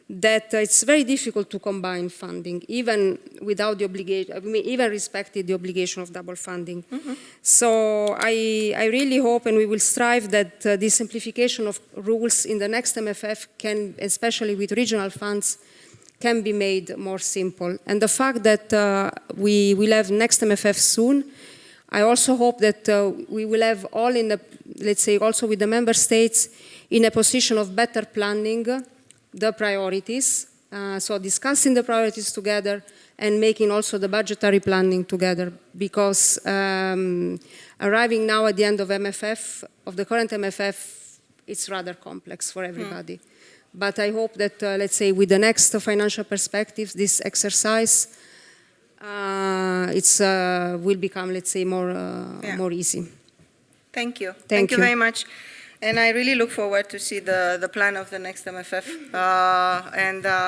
that it's very difficult to combine funding, even without the obligation, even respecting the obligation of double funding. So I really hope, and we will strive, that the simplification of rules in the next MFF can, especially with regional funds, can be made more simple. And the fact that we will have next MFF soon, I also hope that we will have all in the, let's say, also with the member states, in a position of better planning the priorities, so discussing the priorities together and making also the budgetary planning together, because arriving now at the end of MFF, of the current MFF, it's rather complex for everybody. But I hope that, let's say, with the next financial perspectives, this exercise will become, let's say, more easy. Thank you. Thank you very much. And I really look forward to see the plan of the next MFF.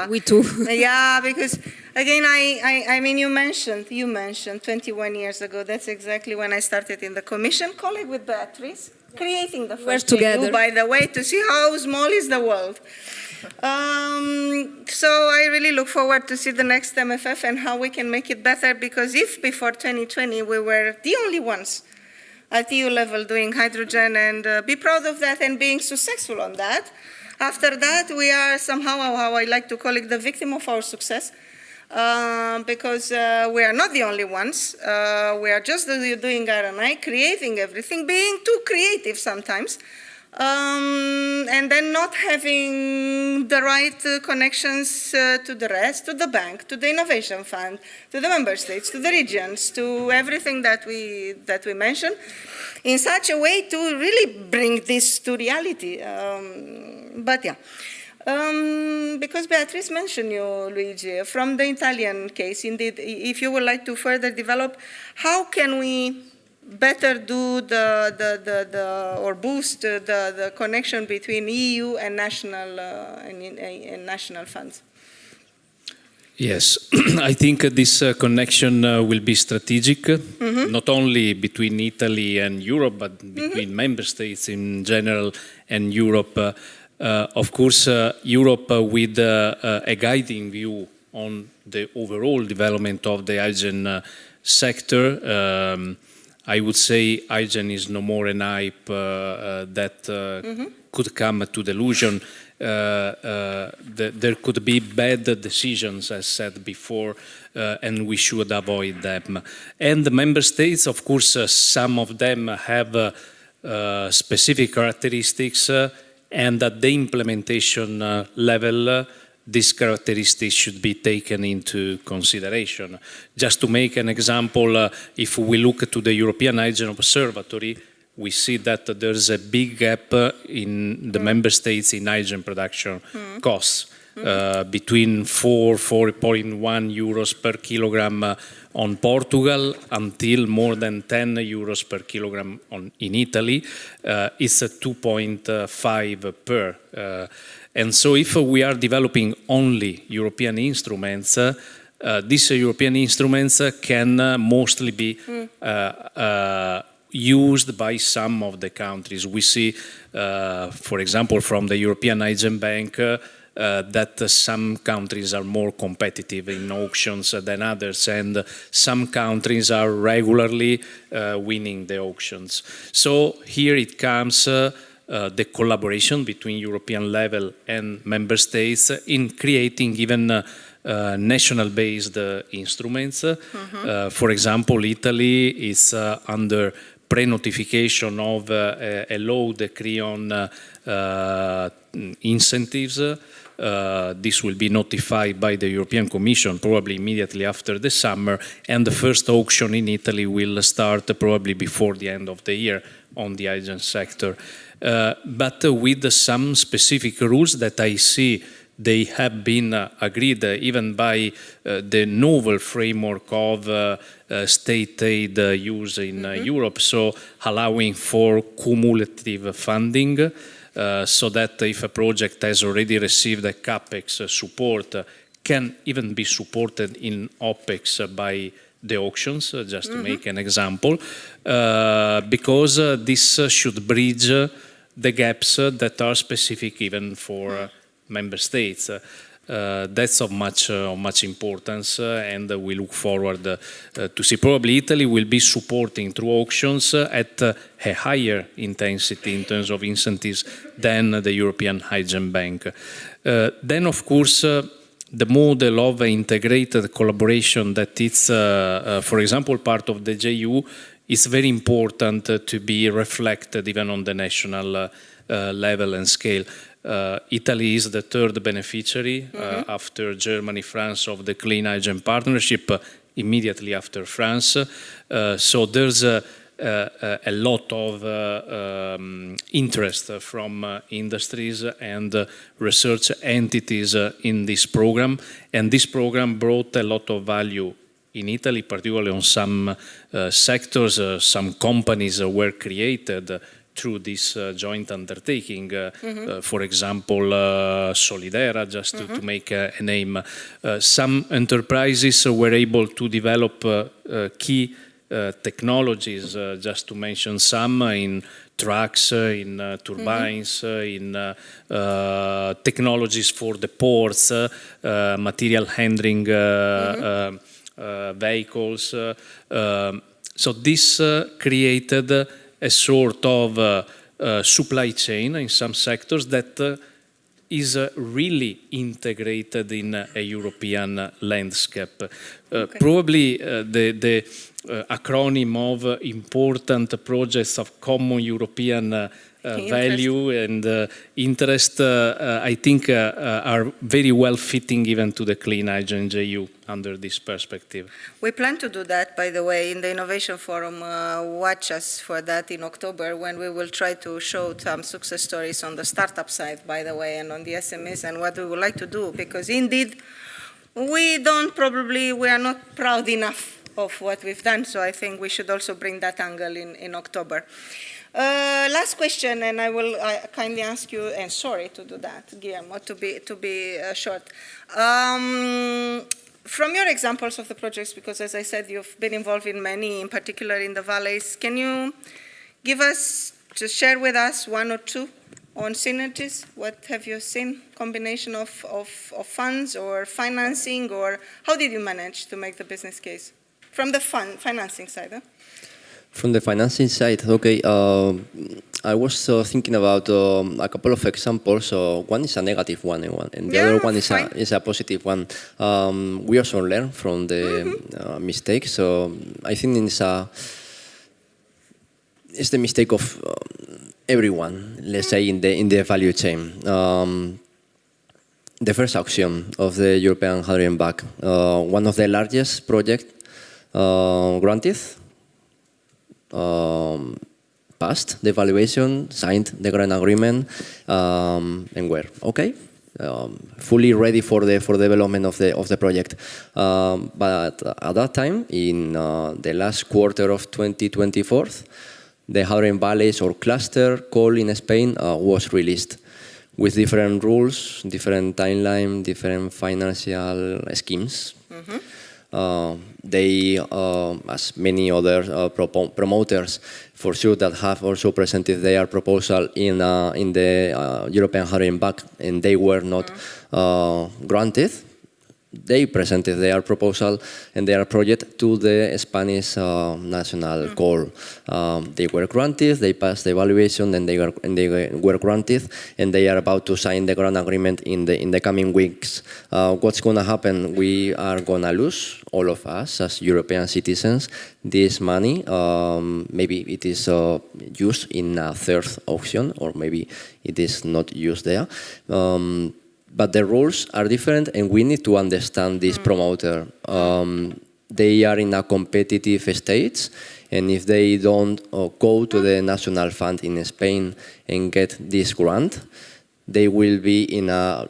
We too. Yeah, because again, I mean, you mentioned 21 years ago. That's exactly when I started in the Commission, colleague with Beatrice, creating the first EU, by the way, to see how small is the world. So I really look forward to see the next MFF and how we can make it better, because if before 2020 we were the only ones at EU level doing hydrogen, and be proud of that and being successful on that, after that we are somehow, how I like to call it, the victim of our success, because we are not the only ones. We are just doing R&I, creating everything, being too creative sometimes, and then not having the right connections to the rest, to the bank, to the innovation fund, to the member states, to the regions, to everything that we mentioned, in such a way to really bring this to reality. But yeah. Because Beatrice mentioned you, Luigi, from the Italian case, indeed, if you would like to further develop, how can we better do or boost the connection between EU and national funds? Yes, I think this connection will be strategic, not only between Italy and Europe, but between member states in general and Europe. Of course, Europe with a guiding view on the overall development of the hydrogen sector. I would say hydrogen is no more an hype that could come to delusion. There could be bad decisions, as said before, and we should avoid them. And the member states, of course, some of them have specific characteristics, and at the implementation level, these characteristics should be taken into consideration. Just to make an example, if we look to the European Hydrogen Observatory, we see that there's a big gap in the member states in hydrogen production costs, between 4.1 euros per kilogram on Portugal until more than 10 euros per kilogram in Italy. It's a 2.5 per. And so if we are developing only European instruments, these European instruments can mostly be used by some of the countries. We see, for example, from the European Hydrogen Bank, that some countries are more competitive in auctions than others, and some countries are regularly winning the auctions. So here it comes the collaboration between European level and member states in creating even national-based instruments. For example, Italy is under pre-notification of a law decree on incentives. This will be notified by the European Commission probably immediately after the summer, and the first auction in Italy will start probably before the end of the year on the hydrogen sector. But with some specific rules that I see they have been agreed even by the novel framework of state aid use in Europe, so allowing for cumulative funding, so that if a project has already received a CAPEX support, can even be supported in OPEX by the auctions, just to make an example, because this should bridge the gaps that are specific even for member states. That's of much importance, and we look forward to see. Probably Italy will be supporting through auctions at a higher intensity in terms of incentives than the European Hydrogen Bank. Then, of course, the model of integrated collaboration that it's, for example, part of the JU is very important to be reflected even on the national level and scale. Italy is the third beneficiary after Germany, France of the Clean Hydrogen Partnership, immediately after France. So there's a lot of interest from industries and research entities in this program, and this program brought a lot of value in Italy, particularly on some sectors. Some companies were created through this joint undertaking. For example, Solidera, just to make a name. Some enterprises were able to develop key technologies, just to mention some, in trucks, in turbines, in technologies for the ports, material handling vehicles. So this created a sort of supply chain in some sectors that is really integrated in a European landscape. Probably the acronym of important projects of common European value and interest, I think, are very well fitting even to the Clean Hydrogen JU under this perspective. We plan to do that, by the way, in the Innovation Forum. Watch us for that in October, when we will try to show some success stories on the startup side, by the way, and on the SMEs, and what we would like to do, because indeed we are not proud enough of what we've done, so I think we should also bring that angle in October. Last question, and I will kindly ask you, and sorry to do that, Guillermo, to be short. from your examples of the projects, because as I said, you've been involved in many, in particular in the valleys, can you give us, just share with us one or two on synergies? What have you seen? Combination of funds or financing, or how did you manage to make the business case? From the financing side, huh? From the financing side, okay, I was thinking about a couple of examples. One is a negative one, and the other one is a positive one. We also learn from the mistakes. So I think it's the mistake of everyone, let's say, in the value chain. The first auction of the European Hydrogen Bank, one of the largest projects granted, passed the evaluation, signed the grant agreement, and were okay, fully ready for the development of the project. But at that time, in the last quarter of 2024, the hydrogen valleys or cluster call in Spain was released with different rules, different timeline, different financial schemes. They, as many other promoters, for sure, that have also presented their proposal in the European Hydrogen Bank, and they were not granted. They presented their proposal and their project to the Spanish national call. They were granted, they passed the evaluation, and they were granted, and they are about to sign the grant agreement in the coming weeks. What's going to happen? We are going to lose, all of us as European citizens, this money. Maybe it is used in a third auction, or maybe it is not used there. But the rules are different, and we need to understand this promoter. They are in a competitive stage, and if they don't go to the national fund in Spain and get this grant, they will be in a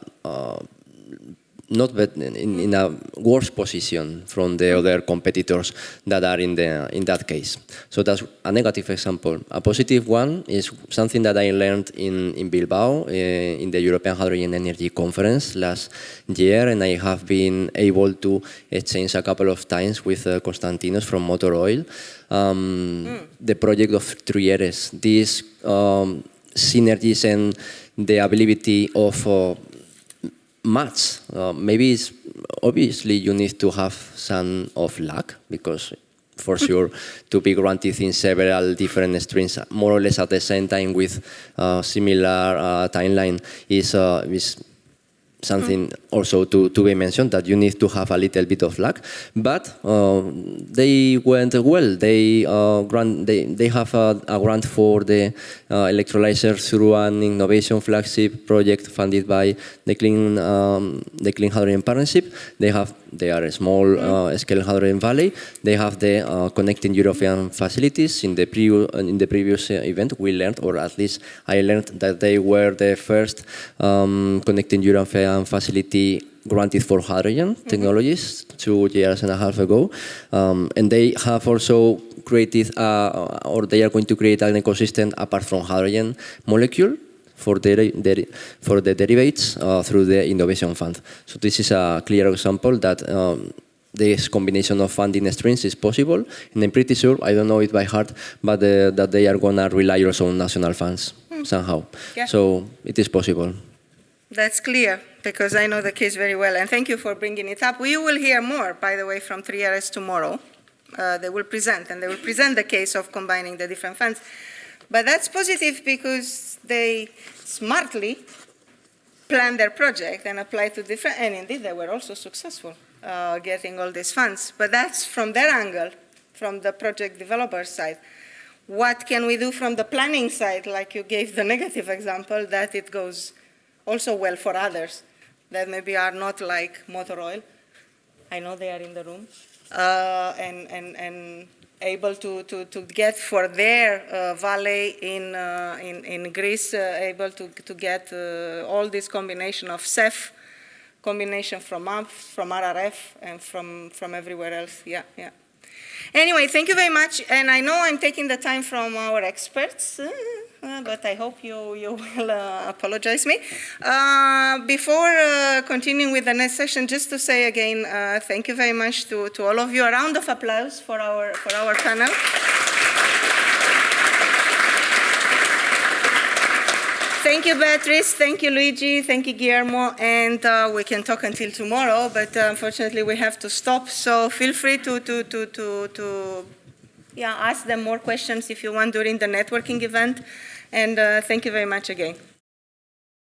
in a worse position from the other competitors that are in that case. So that's a negative example. A positive one is something that I learned in Bilbao in the European Hydrogen Energy Conference last year, and I have been able to exchange a couple of times with Konstantinos from Motor Oil. The project of 3 years, these synergies and the ability of match. Maybe it's obviously you need to have some of luck, because for sure to be granted in several different streams more or less at the same time with similar timeline is something also to be mentioned, that you need to have a little bit of luck. But they went well. They have a grant for the electrolyzer through an innovation flagship project funded by the Clean Hydrogen Partnership. They are a small scale hydrogen valley. They have the connecting European facilities. In the previous event, we learned, or at least I learned, that they were the first connecting European facility granted for hydrogen technologies 2.5 years ago, and they have also created, or they are going to create an ecosystem apart from hydrogen molecule for the derivatives through the Innovation Fund. So this is a clear example that this combination of funding streams is possible, and I'm pretty sure, I don't know it by heart, but that they are going to rely also on national funds somehow. Yeah. So it is possible. That's clear, because I know the case very well, and thank you for bringing it up. We will hear more, by the way, from 3RS tomorrow. They will present the case of combining the different funds. But that's positive because they smartly planned their project and applied to different, and indeed they were also successful getting all these funds. But that's from their angle, from the project developer side. What can we do from the planning side, like you gave the negative example, that it goes also well for others that maybe are not like Motor Oil. I know they are in the room, and able to get for their valley in Greece, able to get all this combination of CEF, combination from AMP, from RRF, and from everywhere else. Yeah. Anyway, thank you very much, and I know I'm taking the time from our experts. but I hope you will apologize me. Before continuing with the next session, just to say again, thank you very much to all of you. A round of applause for our panel. Thank you, Beatrice. Thank you, Luigi. Thank you, Guillermo. And we can talk until tomorrow, but unfortunately we have to stop. So feel free to ask them more questions if you want during the networking event. And thank you very much again.